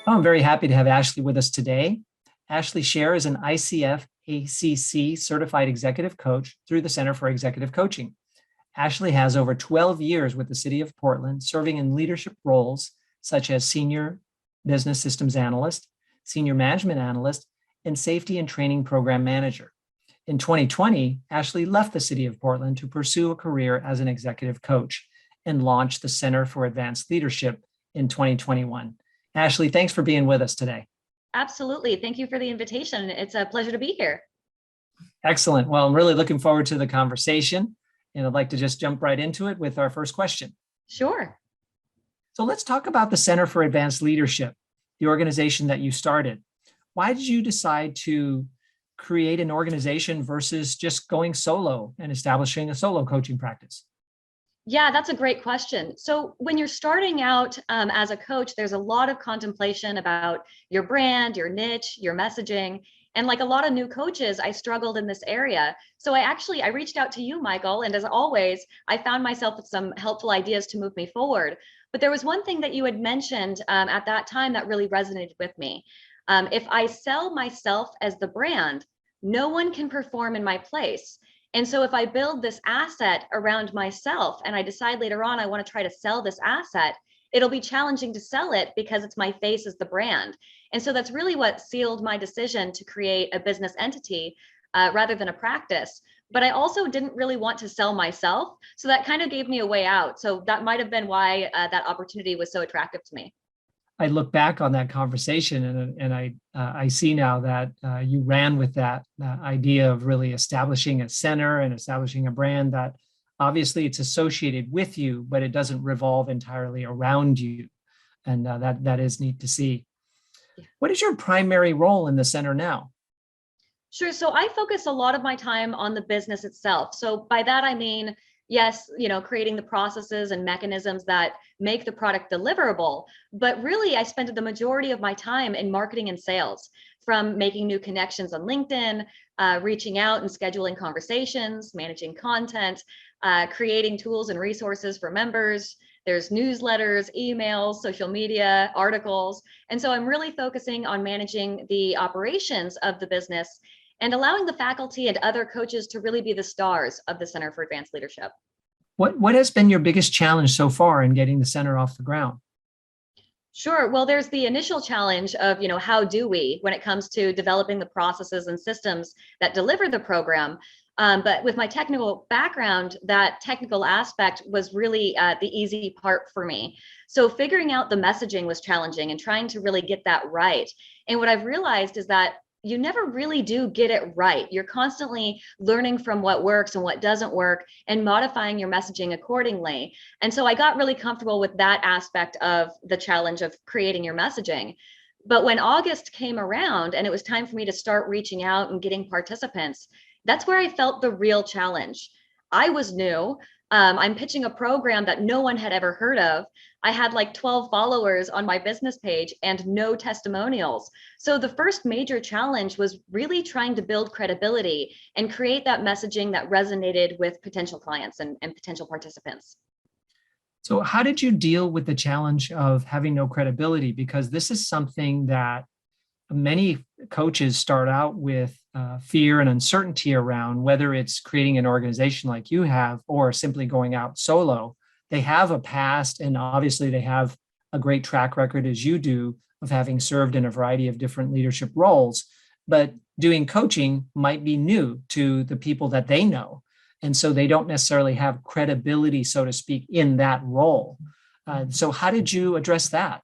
Oh, I'm very happy to have Ashley with us today. Ashley Shaer is an ICF ACC certified executive coach through the Center for Executive Coaching. Ashley has over 12 years with the City of Portland, serving in leadership roles such as Senior Business Systems Analyst, Senior Management Analyst, and Safety and Training Program Manager. In 2020, Ashley left the City of Portland to pursue a career as an executive coach and launched the Center for Advanced Leadership in 2021. Ashley, thanks for being with us today. Absolutely. Thank you for the invitation. It's a pleasure to be here. Excellent. Well, I'm really looking forward to the conversation, and I'd like to just jump right into it with our first question. Sure. So let's talk about the Center for Advanced Leadership, the organization that you started. Why did you decide to create an organization versus just going solo and establishing a solo coaching practice? Yeah, that's a great question. So when you're starting out as a coach, there's a lot of contemplation about your brand, your niche, your messaging. And like a lot of new coaches, I struggled in this area. So I reached out to you, Michael. And as always, I found myself with some helpful ideas to move me forward. But there was one thing that you had mentioned at that time that really resonated with me. If I sell myself as the brand, no one can perform in my place. And so if I build this asset around myself and I decide later on I want to try to sell this asset, it'll be challenging to sell it because it's my face as the brand. And so that's really what sealed my decision to create a business entity rather than a practice. But I also didn't really want to sell myself. So that kind of gave me a way out. So that might have been why that opportunity was so attractive to me. I look back on that conversation and I see now that you ran with that idea of really establishing a center and establishing a brand that obviously it's associated with you, but it doesn't revolve entirely around you. And that is neat to see. Yeah. What is your primary role in the center now? Sure. So I focus a lot of my time on the business itself. So by that, I mean, yes, creating the processes and mechanisms that make the product deliverable. But really, I spend the majority of my time in marketing and sales, from making new connections on LinkedIn, reaching out and scheduling conversations, managing content, creating tools and resources for members. There's newsletters, emails, social media, articles. And so I'm really focusing on managing the operations of the business and allowing the faculty and other coaches to really be the stars of the Center for Advanced Leadership. What has been your biggest challenge so far in getting the center off the ground? Sure. Well, there's the initial challenge of, how do we, when it comes to developing the processes and systems that deliver the program. But with my technical background, that technical aspect was really the easy part for me. So figuring out the messaging was challenging and trying to really get that right. And what I've realized is that you never really do get it right. You're constantly learning from what works and what doesn't work and modifying your messaging accordingly. And so I got really comfortable with that aspect of the challenge of creating your messaging. But when August came around and it was time for me to start reaching out and getting participants, that's where I felt the real challenge. I was new. I'm pitching a program that no one had ever heard of. I had like 12 followers on my business page and no testimonials. So the first major challenge was really trying to build credibility and create that messaging that resonated with potential clients and potential participants. So how did you deal with the challenge of having no credibility? Because this is something that many coaches start out with fear and uncertainty around, whether it's creating an organization like you have or simply going out solo. They have a past, and obviously they have a great track record, as you do, of having served in a variety of different leadership roles. But doing coaching might be new to the people that they know. And so they don't necessarily have credibility, so to speak, in that role. So how did you address that?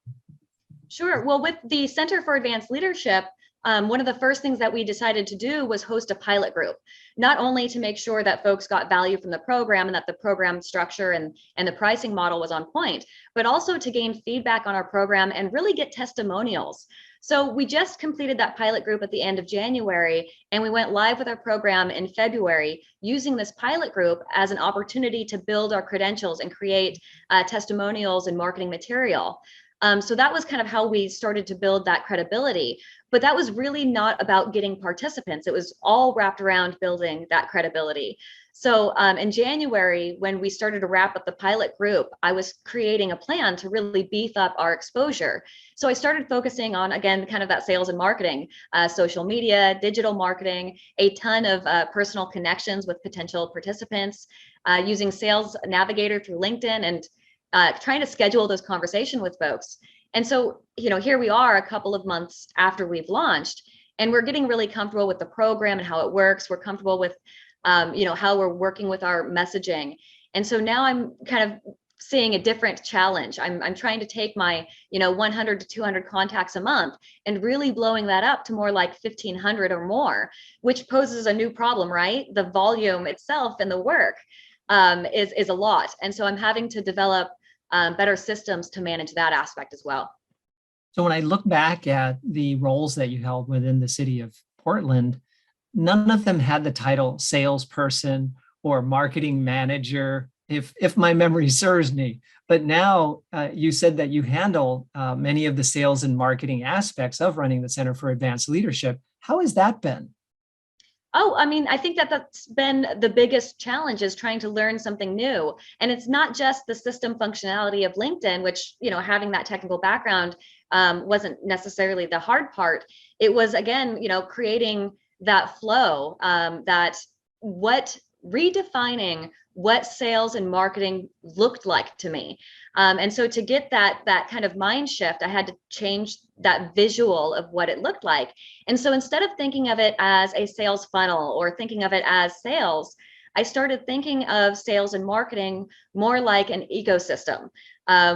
Sure. Well, with the Center for Advanced Leadership, one of the first things that we decided to do was host a pilot group, not only to make sure that folks got value from the program and that the program structure and the pricing model was on point, but also to gain feedback on our program and really get testimonials. So we just completed that pilot group at the end of January, and we went live with our program in February, using this pilot group as an opportunity to build our credentials and create testimonials and marketing material. So that was kind of how we started to build that credibility. But that was really not about getting participants. It was all wrapped around building that credibility. So in January, when we started to wrap up the pilot group, I was creating a plan to really beef up our exposure. So I started focusing on, again, kind of that sales and marketing, social media, digital marketing, a ton of personal connections with potential participants, using Sales Navigator through LinkedIn, and trying to schedule those conversations with folks. And so, here we are a couple of months after we've launched, and we're getting really comfortable with the program and how it works. We're comfortable with, how we're working with our messaging. And so now I'm kind of seeing a different challenge. I'm trying to take my, 100 to 200 contacts a month and really blowing that up to more like 1,500 or more, which poses a new problem, right? The volume itself and the work is a lot. And so I'm having to develop better systems to manage that aspect as well. So when I look back at the roles that you held within the city of Portland, none of them had the title salesperson or marketing manager, if my memory serves me. But now you said that you handle many of the sales and marketing aspects of running the Center for Advanced Leadership. How has that been? Oh, I mean, I think that that's been the biggest challenge, is trying to learn something new. And it's not just the system functionality of LinkedIn, which, having that technical background wasn't necessarily the hard part. It was, again, creating that flow, redefining what sales and marketing looked like to me. And so to get that kind of mind shift, I had to change that visual of what it looked like. And so instead of thinking of it as a sales funnel or thinking of it as sales, I started thinking of sales and marketing more like an ecosystem,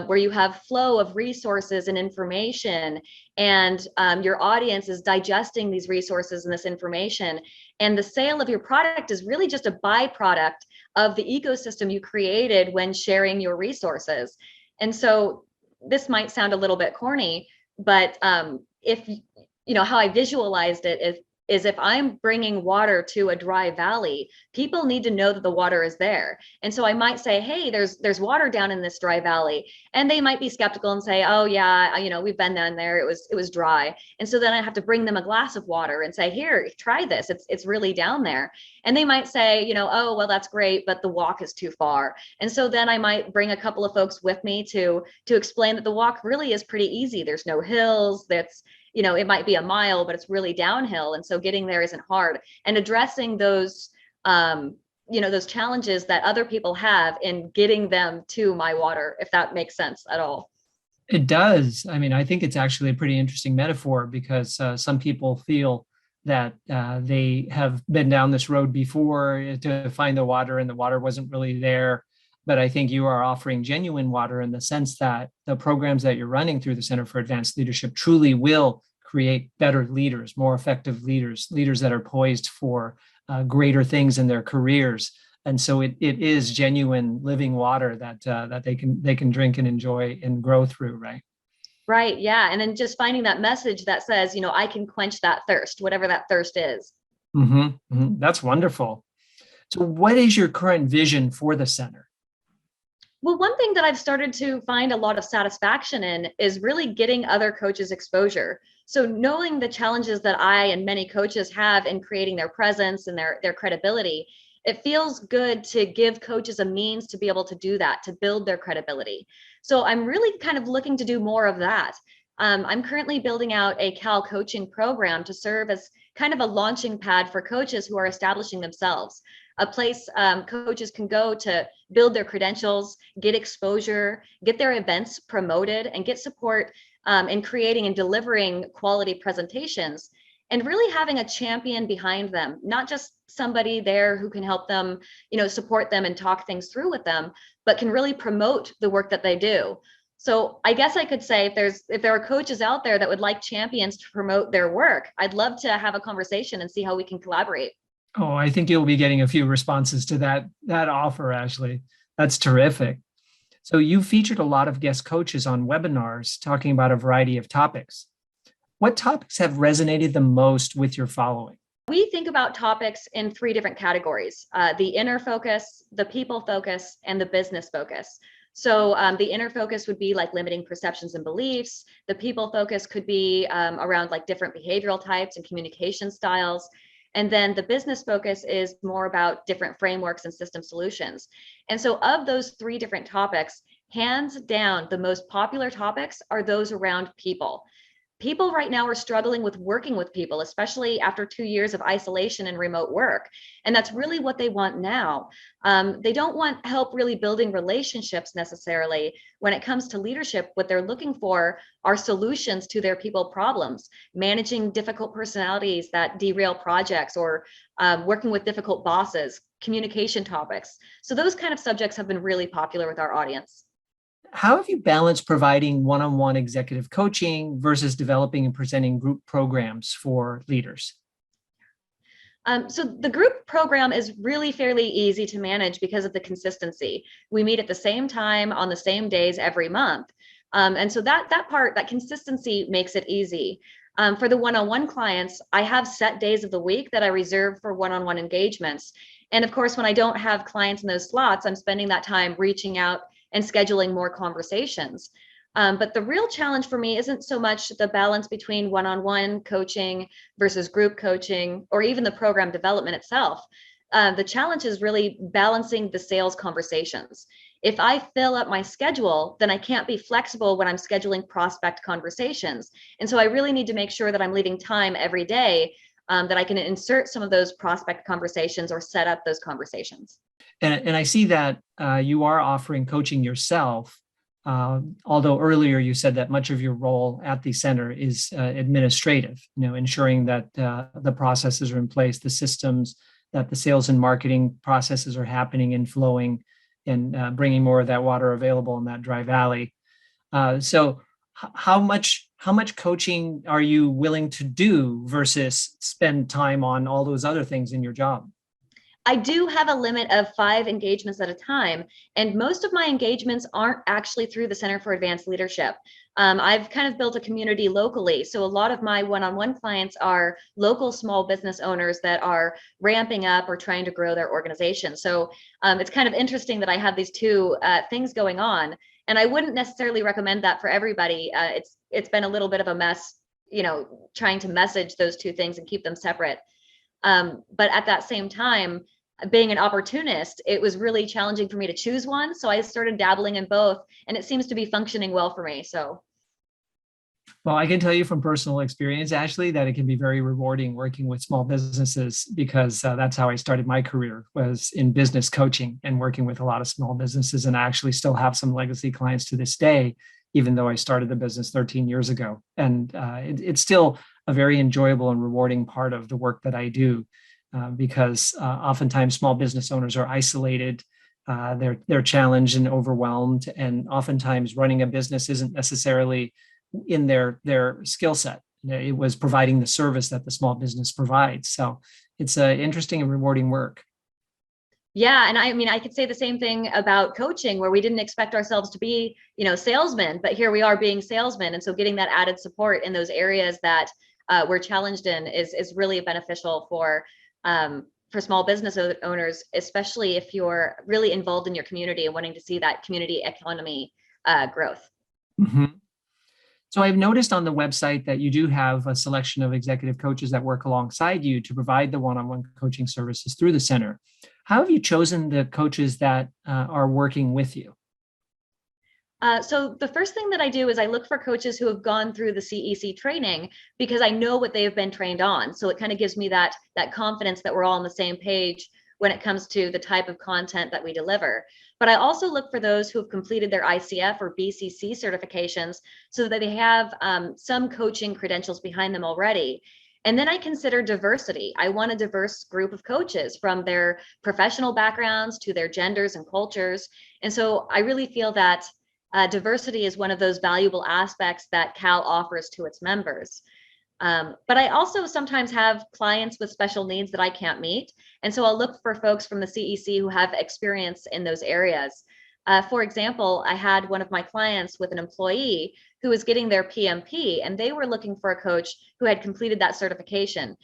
where you have flow of resources and information, and your audience is digesting these resources and this information. And the sale of your product is really just a byproduct of the ecosystem you created when sharing your resources. And so this might sound a little bit corny, but if how I visualized it is if I'm bringing water to a dry valley, people need to know that the water is there. And so I might say, hey, there's water down in this dry valley. And they might be skeptical and say, oh yeah, we've been down there. It was dry. And so then I have to bring them a glass of water and say, here, try this. It's really down there. And they might say, oh, well, that's great, but the walk is too far. And so then I might bring a couple of folks with me to explain that the walk really is pretty easy. There's no hills. It might be a mile, but it's really downhill. And so getting there isn't hard. And addressing those, those challenges that other people have in getting them to my water, if that makes sense at all. It does. I mean, I think it's actually a pretty interesting metaphor, because some people feel that they have been down this road before to find the water, and the water wasn't really there. But I think you are offering genuine water, in the sense that the programs that you're running through the Center for Advanced Leadership truly will create better leaders, more effective leaders that are poised for greater things in their careers. And so it is genuine living water that they can drink and enjoy and grow through, right? Right. Yeah. And then just finding that message that says, I can quench that thirst, whatever that thirst is. That's wonderful. So what is your current vision for the center? Well, one thing that I've started to find a lot of satisfaction in is really getting other coaches exposure. So knowing the challenges that I and many coaches have in creating their presence and their credibility, it feels good to give coaches a means to be able to do that, to build their credibility. So I'm really kind of looking to do more of that. I'm currently building out a Cal coaching program to serve as kind of a launching pad for coaches who are establishing themselves, a place coaches can go to build their credentials, get exposure, get their events promoted, and get support in creating and delivering quality presentations, and really having a champion behind them, not just somebody there who can help them, support them and talk things through with them, but can really promote the work that they do. So I guess I could say if there are coaches out there that would like champions to promote their work, I'd love to have a conversation and see how we can collaborate. Oh, I think you'll be getting a few responses to that offer, Ashley. That's terrific. So you featured a lot of guest coaches on webinars talking about a variety of topics. What topics have resonated the most with your following? We think about topics in three different categories: the inner focus, the people focus, and the business focus. So the inner focus would be like limiting perceptions and beliefs. The people focus could be around like different behavioral types and communication styles. And then the business focus is more about different frameworks and system solutions. And so of those three different topics, hands down, the most popular topics are those around people. People right now are struggling with working with people, especially after 2 years of isolation and remote work. And that's really what they want now. They don't want help really building relationships necessarily. When it comes to leadership, what they're looking for are solutions to their people problems, managing difficult personalities that derail projects, or working with difficult bosses, communication topics. So those kind of subjects have been really popular with our audience. How have you balanced providing one-on-one executive coaching versus developing and presenting group programs for leaders? So the group program is really fairly easy to manage because of the consistency. We meet at the same time on the same days every month. And so that consistency makes it easy. For the one-on-one clients, I have set days of the week that I reserve for one-on-one engagements. And of course, when I don't have clients in those slots, I'm spending that time reaching out and scheduling more conversations. But the real challenge for me isn't so much the balance between one-on-one coaching versus group coaching, or even the program development itself. The challenge is really balancing the sales conversations. If I fill up my schedule, then I can't be flexible when I'm scheduling prospect conversations. And so I really need to make sure that I'm leaving time every day that I can insert some of those prospect conversations or set up those conversations. And I see that you are offering coaching yourself. Although earlier you said that much of your role at the center is administrative, ensuring that the processes are in place, the systems, that the sales and marketing processes are happening and flowing, and bringing more of that water available in that dry valley. How much coaching are you willing to do versus spend time on all those other things in your job? I do have a limit of 5 engagements at a time, and most of my engagements aren't actually through the Center for Advanced Leadership. I've kind of built a community locally, so a lot of my one-on-one clients are local small business owners that are ramping up or trying to grow their organization. So it's kind of interesting that I have these two things going on, and I wouldn't necessarily recommend that for everybody. It's been a little bit of a mess, trying to message those two things and keep them separate. But at that same time, being an opportunist, it was really challenging for me to choose one. So I started dabbling in both, and it seems to be functioning well for me. So, Well, I can tell you from personal experience, Ashley, that it can be very rewarding working with small businesses, because that's how I started my career, was in business coaching and working with a lot of small businesses. And I actually still have some legacy clients to this day, even though I started the business 13 years ago. And it's still a very enjoyable and rewarding part of the work that I do. Because oftentimes small business owners are isolated, they're challenged and overwhelmed, and oftentimes running a business isn't necessarily in their skill set. It was providing the service that the small business provides. So it's interesting and rewarding work. yeah, and I mean, I could say the same thing about coaching, where we didn't expect ourselves to be, salesmen, but here we are being salesmen. And so getting that added support in those areas that we're challenged in is really beneficial for small business owners, especially if you're really involved in your community and wanting to see that community economy growth. Mhm. So I've noticed on the website that you do have a selection of executive coaches that work alongside you to provide the one-on-one coaching services through the center. How have you chosen the coaches that are working with you? So the first thing that I do is I look for coaches who have gone through the CEC training, because I know what they have been trained on. So it kind of gives me that confidence that we're all on the same page when it comes to the type of content that we deliver. But I also look for those who have completed their ICF or BCC certifications, so that they have some coaching credentials behind them already. And then I consider diversity. I want a diverse group of coaches, from their professional backgrounds to their genders and cultures. And so I really feel that diversity is one of those valuable aspects that Cal offers to its members. But I also sometimes have clients with special needs that I can't meet. And so I'll look for folks from the CEC who have experience in those areas. For example, I had one of my clients with an employee who was getting their PMP, and they were looking for a coach who had completed that certification.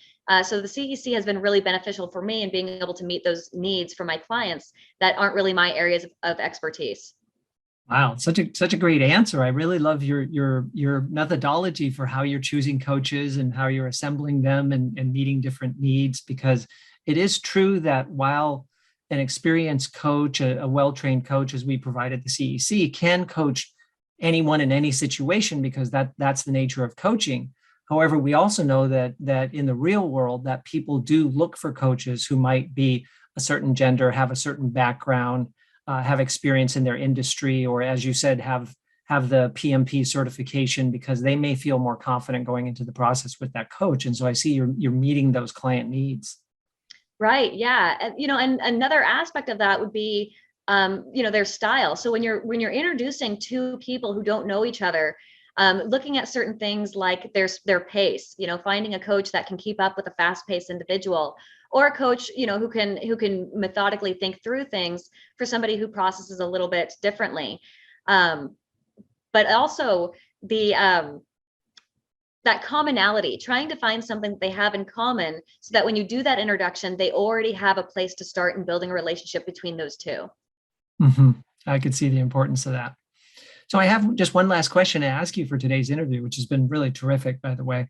So the CEC has been really beneficial for me in being able to meet those needs for my clients that aren't really my areas of expertise. Wow, such a great answer. I really love your methodology for how you're choosing coaches and how you're assembling them and meeting different needs, because it is true that while an experienced coach, a well-trained coach, as we provide at the CEC, can coach anyone in any situation because that's the nature of coaching. However, we also know that in the real world that people do look for coaches who might be a certain gender, have a certain background, have experience in their industry, or as you said, have the PMP certification, because they may feel more confident going into the process with that coach. And so I see you're meeting those client needs. Right. Yeah. And another aspect of that would be, their style. So when you're introducing two people who don't know each other, looking at certain things like their pace, finding a coach that can keep up with a fast-paced individual, or a coach, who can methodically think through things for somebody who processes a little bit differently. But also the that commonality, trying to find something that they have in common so that when you do that introduction, they already have a place to start in building a relationship between those two. Mm-hmm. I could see the importance of that. So I have just one last question to ask you for today's interview, which has been really terrific, by the way.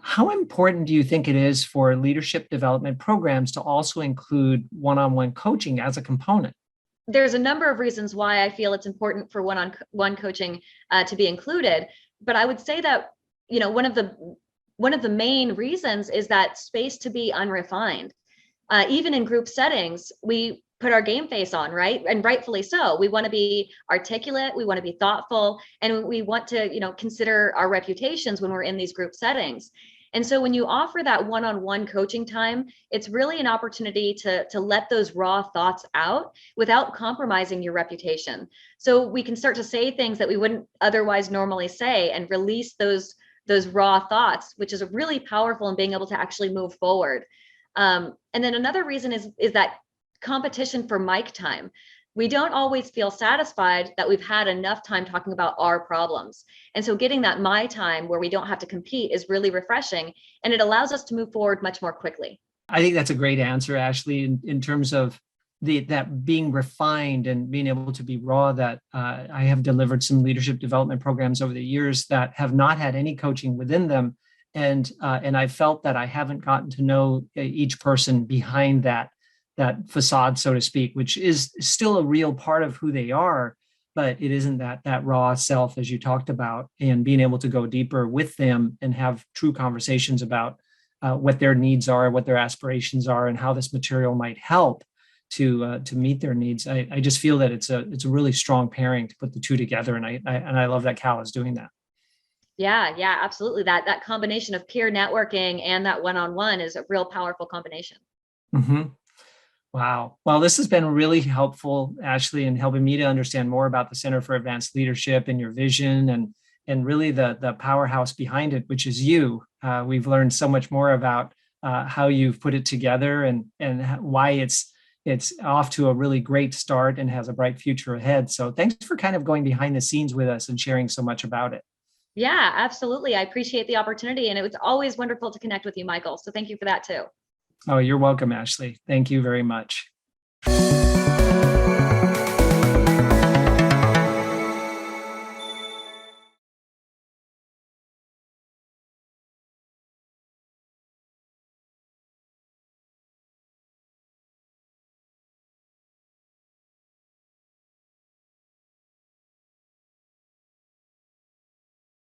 How important do you think it is for leadership development programs to also include one-on-one coaching as a component? There's a number of reasons why I feel it's important for one-on-one coaching to be included, but I would say that one of the main reasons is that space to be unrefined. Even in group settings, we put our game face on, right? And rightfully so. We want to be articulate, we want to be thoughtful, and we want to, consider our reputations when we're in these group settings. And so when you offer that one-on-one coaching time, it's really an opportunity to let those raw thoughts out without compromising your reputation. So we can start to say things that we wouldn't otherwise normally say and release those raw thoughts, which is really powerful in being able to actually move forward. And then another reason is that competition for mic time. We don't always feel satisfied that we've had enough time talking about our problems. And so getting that my time where we don't have to compete is really refreshing, and it allows us to move forward much more quickly. I think that's a great answer, Ashley, in terms of that being refined and being able to be raw. That I have delivered some leadership development programs over the years that have not had any coaching within them. And I felt that I haven't gotten to know each person behind that facade, so to speak, which is still a real part of who they are, but it isn't that raw self, as you talked about, and being able to go deeper with them and have true conversations about what their needs are, what their aspirations are, and how this material might help to meet their needs. I just feel that it's a really strong pairing to put the two together, and I love that Cal is doing that. Yeah, absolutely. That combination of peer networking and that one-on-one is a real powerful combination. Mm-hmm. Wow. Well, this has been really helpful, Ashley, in helping me to understand more about the Center for Advanced Leadership and your vision and really the powerhouse behind it, which is you. We've learned so much more about how you've put it together and why it's off to a really great start and has a bright future ahead. So thanks for kind of going behind the scenes with us and sharing so much about it. Yeah, absolutely. I appreciate the opportunity, and it was always wonderful to connect with you, Michael. So thank you for that too. Oh, you're welcome, Ashley. Thank you very much.